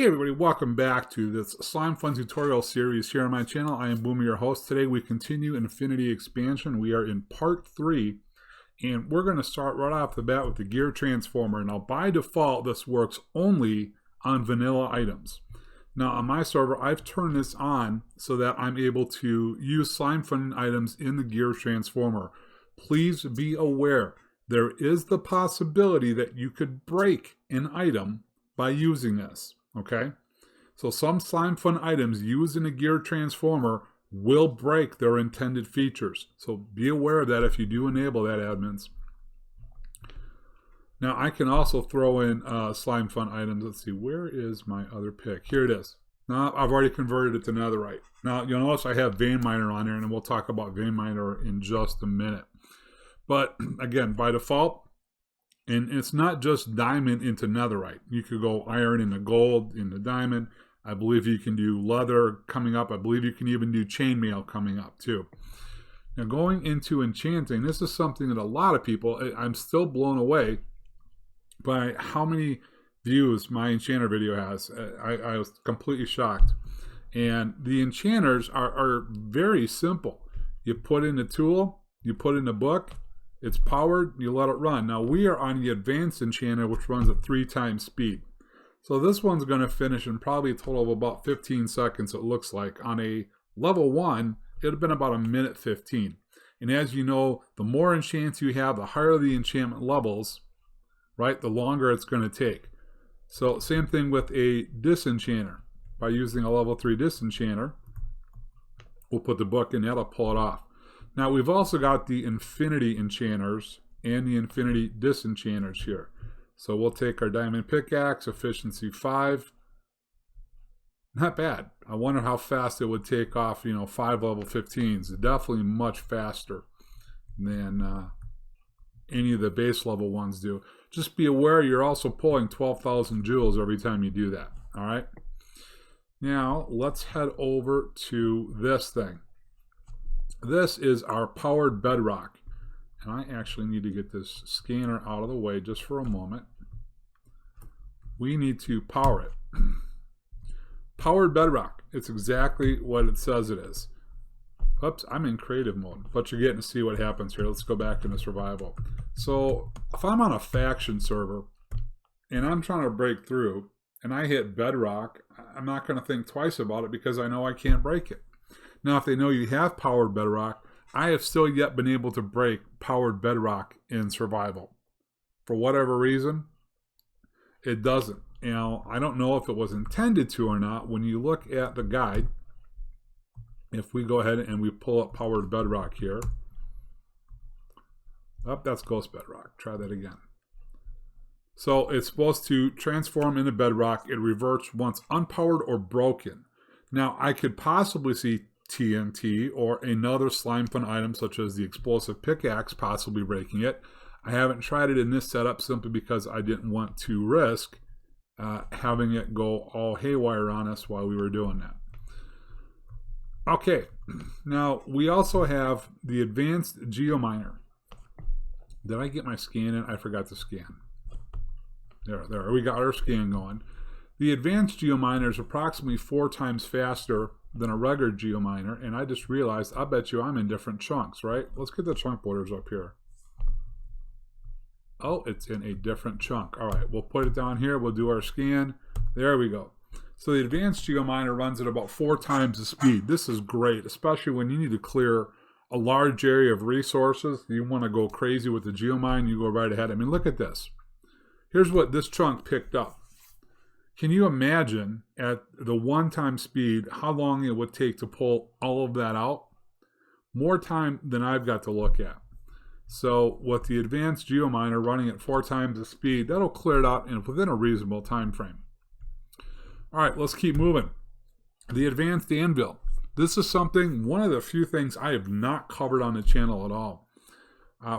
Hey everybody, welcome back to this Slimefun Tutorial Series here on my channel. I am Boomer, your host. Today we continue Infinity Expansion. We are in part 3, and we're going to start right off the bat with the Gear Transformer. Now by default, this works only on vanilla items. Now on my server, I've turned this on so that I'm able to use Slimefun items in the Gear Transformer. Please be aware, there is the possibility that you could break an item by using this. Okay, so some Slimefun items used in a Gear Transformer will break their intended features. So be aware of that if you do enable that, admins. Now I can also throw in Slimefun items. Let's see, where is my other pick? Here it is. Now I've already converted it to netherite. Now you'll notice I have Vein Miner on there, and we'll talk about Vein Miner in just a minute. But again, by default, and it's not just diamond into netherite. You could go iron into gold, into diamond. I believe you can do leather coming up. I believe you can even do chainmail coming up too. Now going into enchanting, this is something that a lot of people, I'm still blown away by how many views my enchanter video has. I was completely shocked. And the enchanters are very simple. You put in the tool, you put in the book, it's powered, you let it run. Now we are on the advanced enchanter, which runs at 3 times speed. So this one's going to finish in probably a total of about 15 seconds, it looks like. On a level 1, it would have been about a minute 15. And as you know, the more enchants you have, the higher the enchantment levels, right, the longer it's going to take. So same thing with a disenchanter. By using a level 3 disenchanter, we'll put the book in, that'll pull it off. Now we've also got the Infinity Enchanters and the Infinity Disenchanters here. So we'll take our Diamond Pickaxe, efficiency 5. Not bad. I wonder how fast it would take off, 5 level 15s. Definitely much faster than any of the base level ones do. Just be aware you're also pulling 12,000 jewels every time you do that. All right. Now let's head over to this thing. This is our powered Bedrock, and I actually need to get this scanner out of the way just for a moment. We need to power it. Powered Bedrock, it's exactly what it says it is. Oops, I'm in creative mode, but you're getting to see what happens here. Let's go back into survival. So if I'm on a faction server and I'm trying to break through and I hit Bedrock, I'm not going to think twice about it because I know I can't break it. Now, if they know you have powered Bedrock, I have still yet been able to break powered Bedrock in survival. For whatever reason, it doesn't. I don't know if it was intended to or not. When you look at the guide, if we go ahead and we pull up powered Bedrock here. Oh, that's Ghost Bedrock. Try that again. So it's supposed to transform into Bedrock. It reverts once unpowered or broken. Now, I could possibly see TNT or another Slimefun item such as the explosive pickaxe possibly breaking it. I haven't tried it in this setup simply because I didn't want to risk having it go all haywire on us while we were doing that. Okay, now we also have the advanced Geominer. Did I get my scan in? I forgot to scan. There, we got our scan going. The advanced Geominer is approximately 4 times faster than a regular Geominer, and I just realized, I bet you I'm in different chunks, right? Let's get the chunk borders up here. Oh, it's in a different chunk. All right, we'll put it down here. We'll do our scan. There we go. So the advanced Geominer runs at about 4 times the speed. This is great, especially when you need to clear a large area of resources. You want to go crazy with the Geomine, you go right ahead. I mean, look at this. Here's what this chunk picked up. Can you imagine at the 1 time speed how long it would take to pull all of that out? More time than I've got to look at. So with the advanced Geominer running at 4 times the speed, that'll clear it out within a reasonable time frame. All right, let's keep moving. The advanced Anvil. This is one of the few things I have not covered on the channel at all.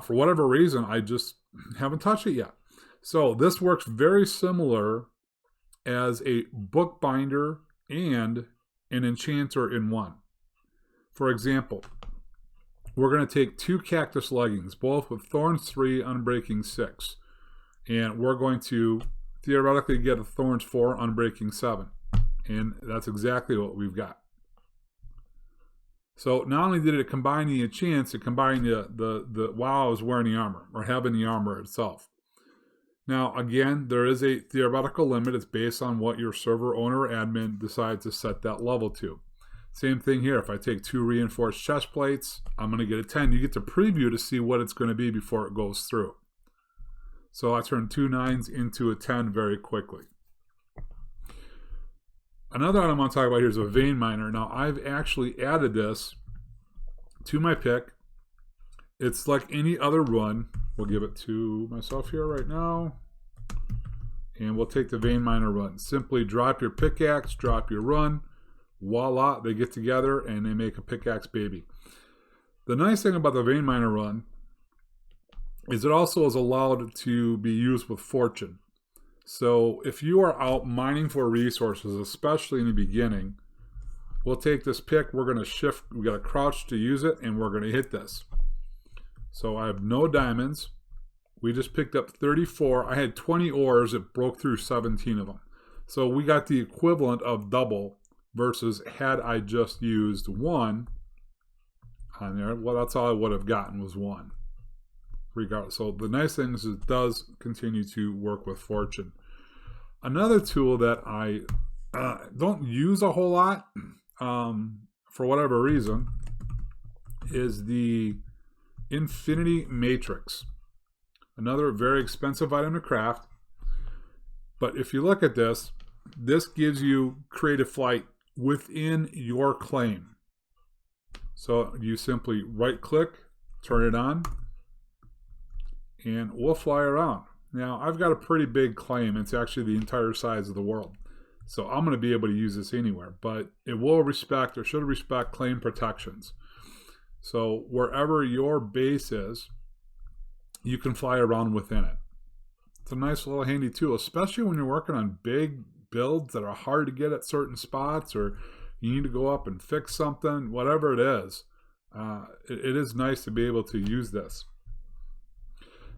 For whatever reason, I just haven't touched it yet. So this works very similar as a bookbinder and an enchanter in one. For example, we're going to take 2 cactus leggings, both with thorns 3, unbreaking 6. And we're going to theoretically get a Thorns 4, Unbreaking 7. And that's exactly what we've got. So not only did it combine the enchants, it combined the while I was wearing the armor, or having the armor itself. Now, again, there is a theoretical limit. It's based on what your server owner or admin decides to set that level to. Same thing here. If I take 2 reinforced chest plates, I'm going to get a 10. You get to preview to see what it's going to be before it goes through. So I turn 2 9s into a 10 very quickly. Another item I want to talk about here is a vein miner. Now, I've actually added this to my pick. It's like any other run. We'll give it to myself here right now. And we'll take the vein miner run. Simply drop your pickaxe, drop your run. Voila, they get together and they make a pickaxe baby. The nice thing about the vein miner run is it also is allowed to be used with fortune. So if you are out mining for resources, especially in the beginning, we'll take this pick, we're going to shift, we got to crouch to use it, and we're going to hit this. So I have no diamonds. We just picked up 34. I had 20 ores, it broke through 17 of them. So we got the equivalent of double versus had I just used 1 on there. Well, that's all I would have gotten was 1. Regardless. So the nice thing is it does continue to work with fortune. Another tool that I don't use a whole lot for whatever reason is the Infinity Matrix. Another very expensive item to craft. But if you look at this, this gives you creative flight within your claim. So you simply right click, turn it on, and we'll fly around. Now, I've got a pretty big claim. It's actually the entire size of the world. So I'm going to be able to use this anywhere, but it will respect or should respect claim protections. So wherever your base is, you can fly around within it. It's a nice little handy tool, especially when you're working on big builds that are hard to get at certain spots, or you need to go up and fix something, whatever it is. It is nice to be able to use this.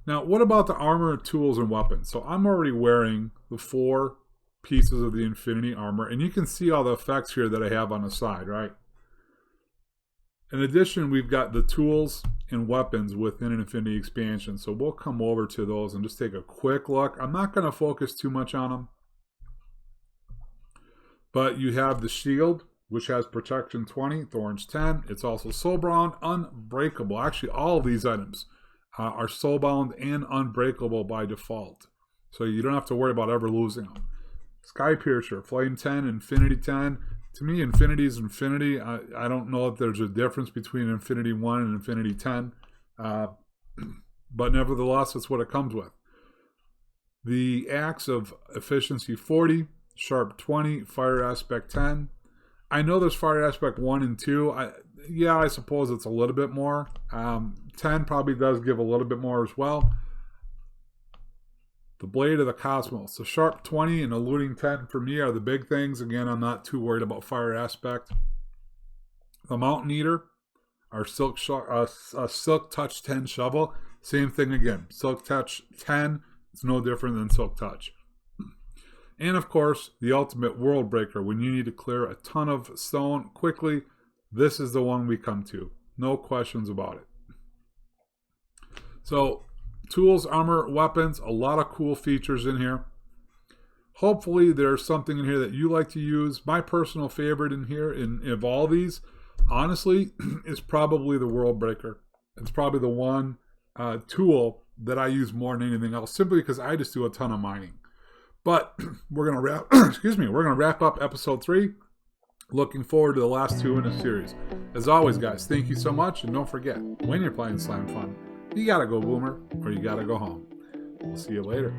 Now, what about the armor, tools, and weapons? So I'm already wearing the 4 pieces of the Infinity armor, and you can see all the effects here that I have on the side, right? In addition, we've got the tools and weapons within an Infinity expansion, so we'll come over to those and just take a quick look. I'm not going to focus too much on them, but you have the shield, which has protection 20, thorns 10. It's also soulbound, unbreakable. Actually, all of these items are soulbound and unbreakable by default. So you don't have to worry about ever losing them. Sky Piercer, Flame 10, Infinity 10. To me, Infinity is Infinity. I don't know if there's a difference between Infinity 1 and Infinity 10. But nevertheless, it's what it comes with. The Axe of Efficiency 40, Sharp 20, Fire Aspect 10. I know there's Fire Aspect 1 and 2. Yeah, I suppose it's a little bit more. 10 probably does give a little bit more as well. The Blade of the Cosmos. The Sharp 20 and Eluding 10 for me are the big things. Again, I'm not too worried about Fire Aspect. The Mountain Eater, our Silk Touch 10 shovel. Same thing again. Silk Touch 10, it's no different than Silk Touch. And of course, the ultimate World Breaker. When you need to clear a ton of stone quickly, this is the one we come to. No questions about it. So, tools, armor, weapons, a lot of cool features in here. Hopefully there's something in here that you like to use. My personal favorite in here, of all these, honestly, is probably the World Breaker. It's probably the one tool that I use more than anything else, simply because I just do a ton of mining. But we're gonna wrap. We're gonna wrap up episode 3. Looking forward to the last 2 in the series. As always, guys, thank you so much, and don't forget, when you're playing Slimefun, you gotta go boomer, or you gotta go home. We'll see you later.